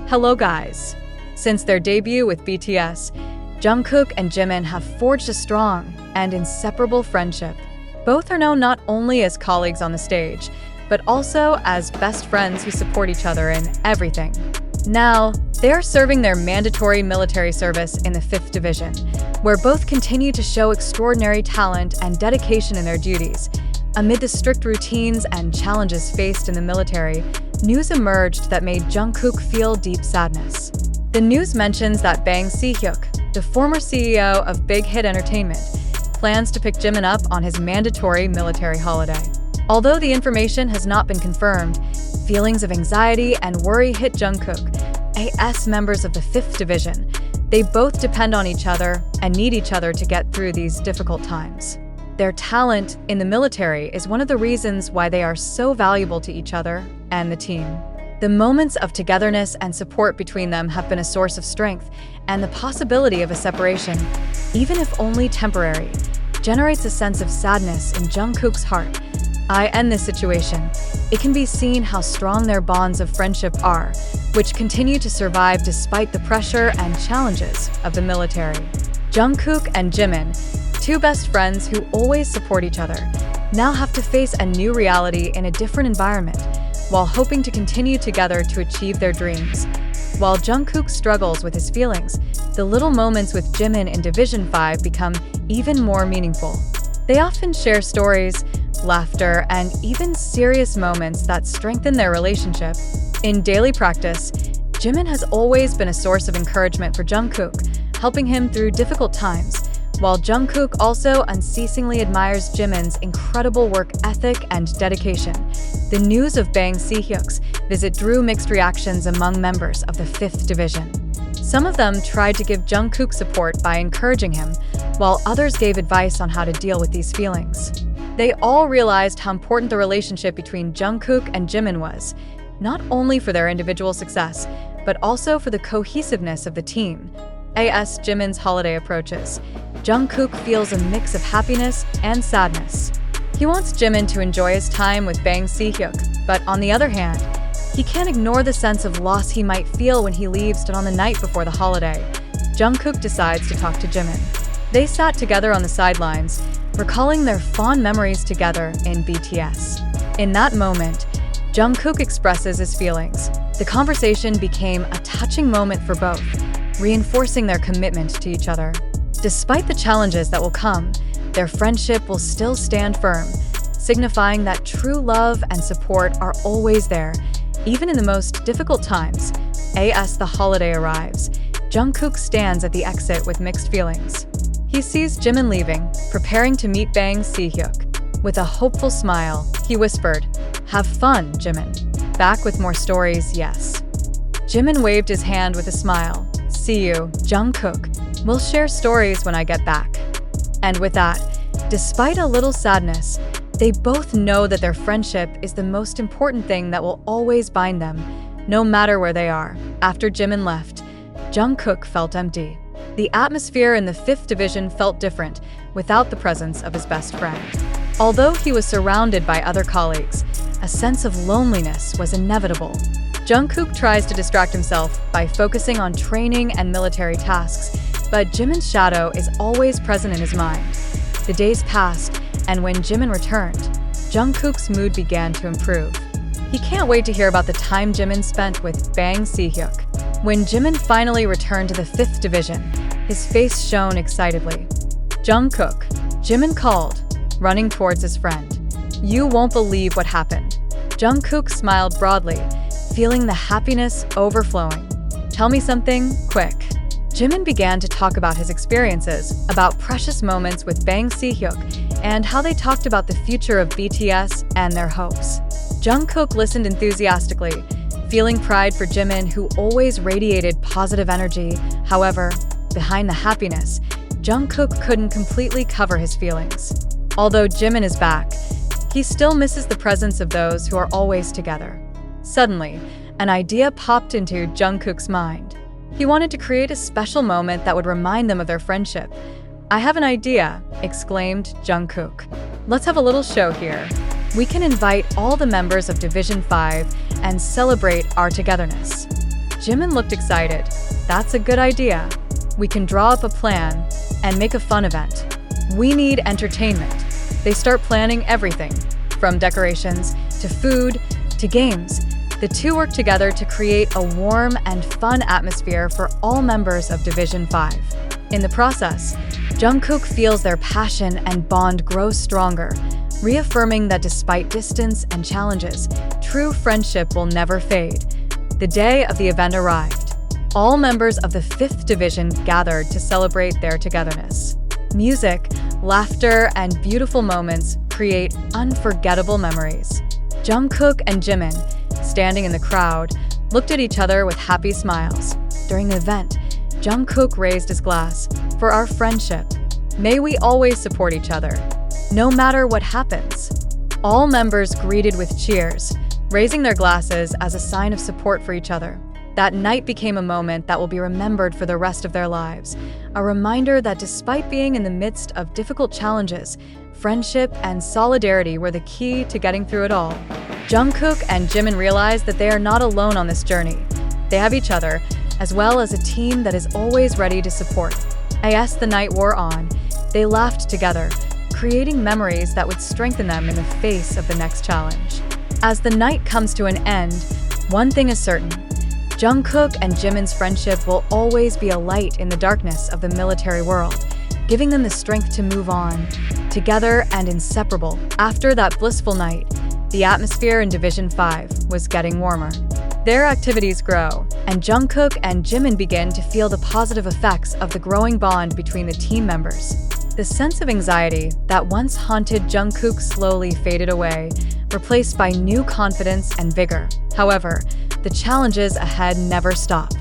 Hello guys! Since their debut with BTS, Jungkook and Jimin have forged a strong and inseparable friendship. Both are known not only as colleagues on the stage, but also as best friends who support each other in everything. Now, they are serving their mandatory military service in the 5th Division, where both continue to show extraordinary talent and dedication in their duties. Amid the strict routines and challenges faced in the military, news emerged that made Jungkook feel deep sadness. The news mentions that Si-hyuk, the former CEO of Big Hit Entertainment, plans to pick Jimin up on his mandatory military holiday. Although the information has not been confirmed, feelings of anxiety and worry hit Jungkook, AS members of the 5th Division. They both depend on each other and need each other to get through these difficult times. Their talent in the military is one of the reasons why they are so valuable to each other and the team. The moments of togetherness and support between them have been a source of strength, and the possibility of a separation, even if only temporary, generates a sense of sadness in Jungkook's heart. In this situation, it can be seen how strong their bonds of friendship are, which continue to survive despite the pressure and challenges of the military. Jungkook and Jimin, two best friends who always support each other, now have to face a new reality in a different environment, while hoping to continue together to achieve their dreams. While Jungkook struggles with his feelings, the little moments with Jimin in Division 5 become even more meaningful. They often share stories, laughter, and even serious moments that strengthen their relationship. In daily practice, Jimin has always been a source of encouragement for Jungkook, helping him through difficult times, while Jungkook also unceasingly admires Jimin's incredible work ethic and dedication. The news of Si-hyuk's visit drew mixed reactions among members of the 5th Division. Some of them tried to give Jungkook support by encouraging him, while others gave advice on how to deal with these feelings. They all realized how important the relationship between Jungkook and Jimin was, not only for their individual success, but also for the cohesiveness of the team. As Jimin's holiday approaches, Jungkook feels a mix of happiness and sadness. He wants Jimin to enjoy his time with Si-hyuk, but on the other hand, he can't ignore the sense of loss he might feel when he leaves on the night before the holiday. Jungkook decides to talk to Jimin. They sat together on the sidelines, recalling their fond memories together in BTS. In that moment, Jungkook expresses his feelings. The conversation became a touching moment for both, reinforcing their commitment to each other. Despite the challenges that will come, their friendship will still stand firm, signifying that true love and support are always there, even in the most difficult times. As the holiday arrives, Jungkook stands at the exit with mixed feelings. He sees Jimin leaving, preparing to meet Si-hyuk. With a hopeful smile, he whispered, "Have fun, Jimin. Back with more stories, yes." Jimin waved his hand with a smile. "See you, Jungkook. We'll share stories when I get back." And with that, despite a little sadness, they both know that their friendship is the most important thing that will always bind them, no matter where they are. After Jimin left, Jungkook felt empty. The atmosphere in the 5th Division felt different without the presence of his best friend. Although he was surrounded by other colleagues, a sense of loneliness was inevitable. Jungkook tries to distract himself by focusing on training and military tasks, but Jimin's shadow is always present in his mind. The days passed, and when Jimin returned, Jungkook's mood began to improve. He can't wait to hear about the time Jimin spent with Si-hyuk. When Jimin finally returned to the 5th Division, his face shone excitedly. "Jungkook," Jimin called, running towards his friend. "You won't believe what happened." Jungkook smiled broadly, feeling the happiness overflowing. "Tell me something, quick." Jimin began to talk about his experiences, about precious moments with Si-hyuk, and how they talked about the future of BTS and their hopes. Jungkook listened enthusiastically, feeling pride for Jimin, who always radiated positive energy. However, behind the happiness, Jungkook couldn't completely cover his feelings. Although Jimin is back, he still misses the presence of those who are always together. Suddenly, an idea popped into Jungkook's mind. He wanted to create a special moment that would remind them of their friendship. "I have an idea," exclaimed Jungkook. "Let's have a little show here. We can invite all the members of Division 5 and celebrate our togetherness." Jimin looked excited. That's a good idea. We can draw up a plan and make a fun event. We need entertainment. They start planning everything, from decorations to food to games. The two work together to create a warm and fun atmosphere for all members of Division 5. In the process, Jungkook feels their passion and bond grow stronger, reaffirming that despite distance and challenges, true friendship will never fade. The day of the event arrived. All members of the 5th Division gathered to celebrate their togetherness. Music, laughter, and beautiful moments create unforgettable memories. Jungkook and Jimin, standing in the crowd, looked at each other with happy smiles. During the event, Jungkook raised his glass. For our friendship, may we always support each other, no matter what happens. All members greeted with cheers, raising their glasses as a sign of support for each other. That night became a moment that will be remembered for the rest of their lives, a reminder that despite being in the midst of difficult challenges, friendship and solidarity were the key to getting through it all. Jungkook and Jimin realize that they are not alone on this journey. They have each other, as well as a team that is always ready to support. As the night wore on, they laughed together, creating memories that would strengthen them in the face of the next challenge. As the night comes to an end, one thing is certain. Jungkook and Jimin's friendship will always be a light in the darkness of the military world, giving them the strength to move on, together and inseparable. After that blissful night, the atmosphere in Division 5 was getting warmer. Their activities grow, and Jungkook and Jimin begin to feel the positive effects of the growing bond between the team members. The sense of anxiety that once haunted Jungkook slowly faded away, replaced by new confidence and vigor. However, the challenges ahead never stop.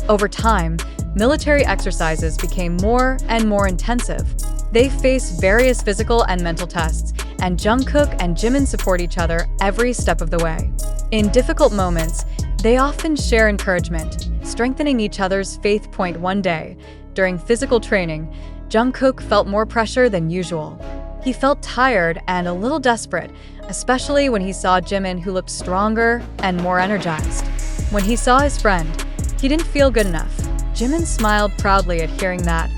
Over time, military exercises became more and more intensive. They face various physical and mental tests, and Jungkook and Jimin support each other every step of the way. In difficult moments, they often share encouragement, strengthening each other's faith. One day, during physical training, Jungkook felt more pressure than usual. He felt tired and a little desperate, especially when he saw Jimin, who looked stronger and more energized. When he saw his friend, he didn't feel good enough. Jimin smiled proudly at hearing that,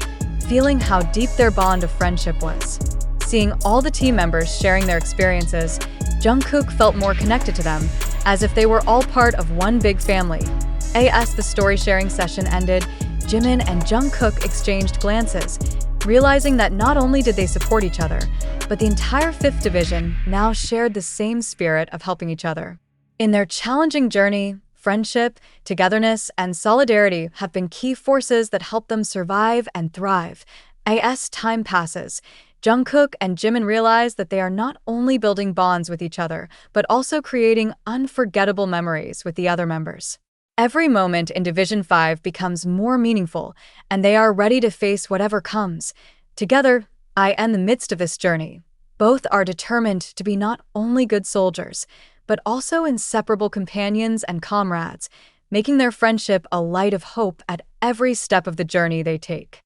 feeling how deep their bond of friendship was. Seeing all the team members sharing their experiences, Jungkook felt more connected to them, as if they were all part of one big family. As the story-sharing session ended, Jimin and Jungkook exchanged glances, realizing that not only did they support each other, but the entire 5th Division now shared the same spirit of helping each other. In their challenging journey, friendship, togetherness, and solidarity have been key forces that help them survive and thrive. As time passes, Jungkook and Jimin realize that they are not only building bonds with each other, but also creating unforgettable memories with the other members. Every moment in Division 5 becomes more meaningful, and they are ready to face whatever comes. Together, in the midst of this journey, both are determined to be not only good soldiers, but also inseparable companions and comrades, making their friendship a light of hope at every step of the journey they take.